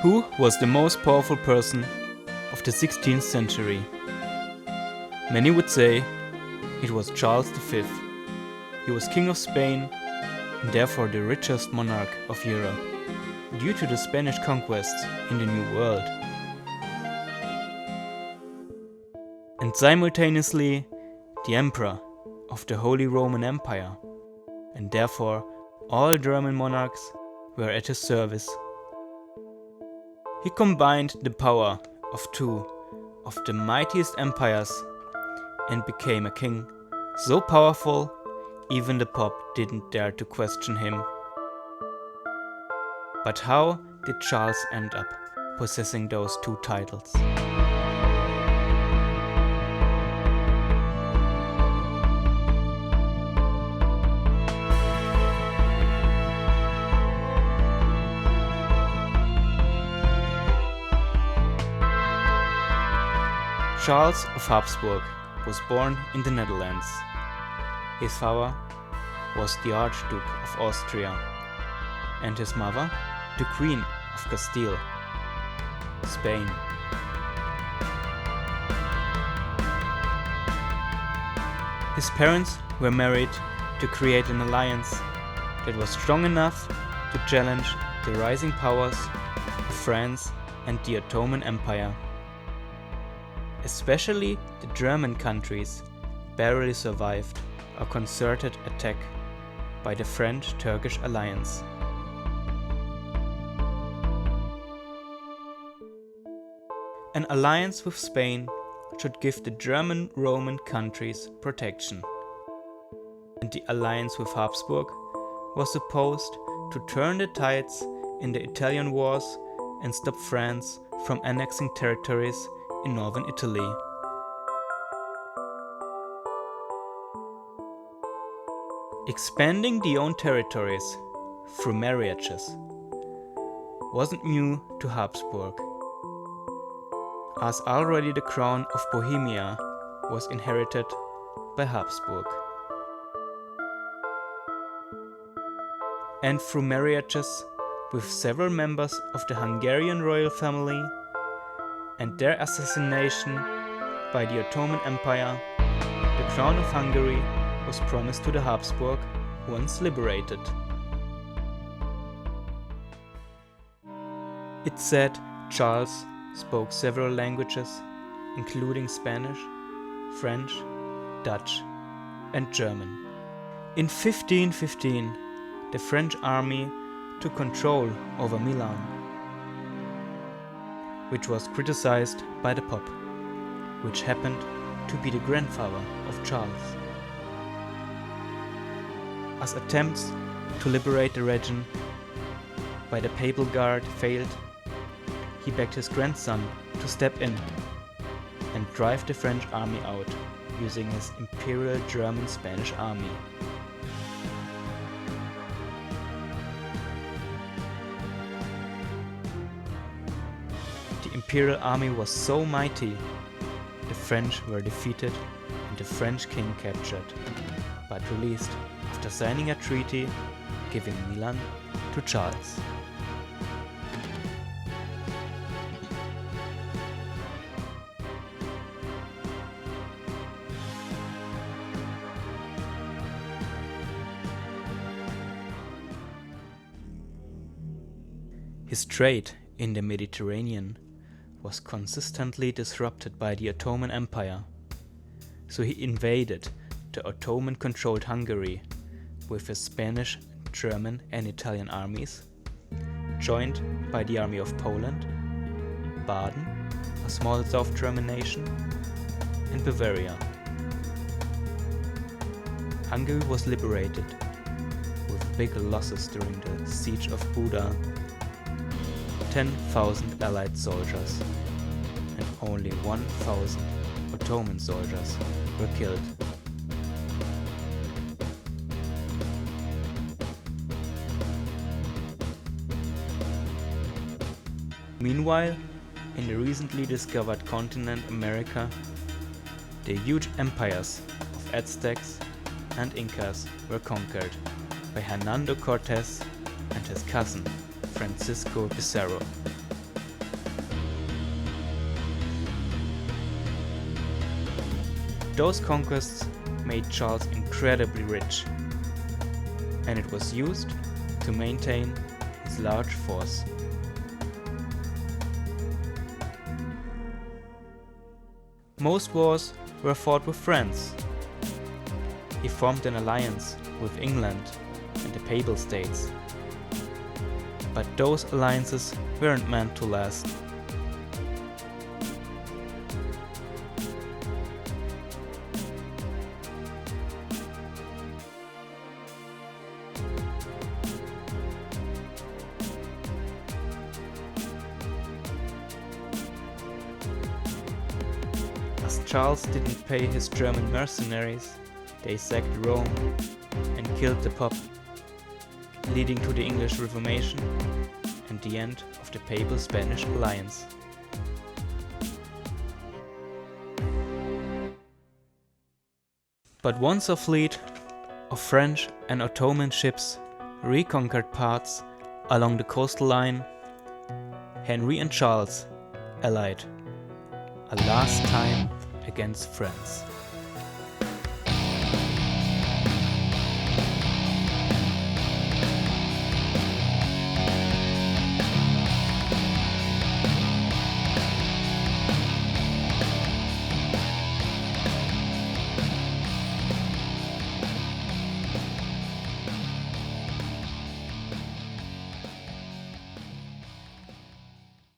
Who was the most powerful person of the 16th century? Many would say it was Charles V. He was King of Spain and therefore the richest monarch of Europe, due to the Spanish conquests in the New World. And simultaneously the Emperor of the Holy Roman Empire, and therefore all German monarchs were at his service. He combined the power of two of the mightiest empires and became a king so powerful even the Pope didn't dare to question him. But how did Charles end up possessing those two titles? Charles of Habsburg was born in the Netherlands. His father was the Archduke of Austria and his mother the Queen of Castile, Spain. His parents were married to create an alliance that was strong enough to challenge the rising powers of France and the Ottoman Empire. Especially the German countries barely survived a concerted attack by the French-Turkish alliance. An alliance with Spain should give the German Roman countries protection, and the alliance with Habsburg was supposed to turn the tides in the Italian wars and stop France from annexing territories in northern Italy. Expanding the own territories through marriages wasn't new to Habsburg, as already the crown of Bohemia was inherited by Habsburg. And through marriages with several members of the Hungarian royal family and their assassination by the Ottoman Empire, the crown of Hungary was promised to the Habsburg once liberated. It's said Charles spoke several languages, including Spanish, French, Dutch, and German. In 1515, the French army took control over Milan, which was criticized by the Pope, which happened to be the grandfather of Charles. As attempts to liberate the region by the Papal Guard failed, he begged his grandson to step in and drive the French army out using his Imperial German-Spanish army. The Imperial army was so mighty, the French were defeated and the French king captured, but released after signing a treaty giving Milan to Charles. His trade in the Mediterranean was consistently disrupted by the Ottoman Empire, so he invaded the Ottoman-controlled Hungary with his Spanish, German and Italian armies, joined by the army of Poland, Baden, a small South German nation, and Bavaria. Hungary was liberated with big losses during the siege of Buda. 10,000 Allied soldiers and only 1,000 Ottoman soldiers were killed. Meanwhile, in the recently discovered continent America, the huge empires of Aztecs and Incas were conquered by Hernando Cortés and his cousin Francisco Pizarro. those conquests made Charles incredibly rich, and it was used to maintain his large force. Most wars were fought with France. He formed an alliance with England and the Papal States. But those alliances weren't meant to last. As Charles didn't pay his German mercenaries, they sacked Rome and killed the Pope, leading to the English Reformation and the end of the Papal-Spanish alliance. But once a fleet of French and Ottoman ships reconquered parts along the coastal line, Henry and Charles allied a last time against France.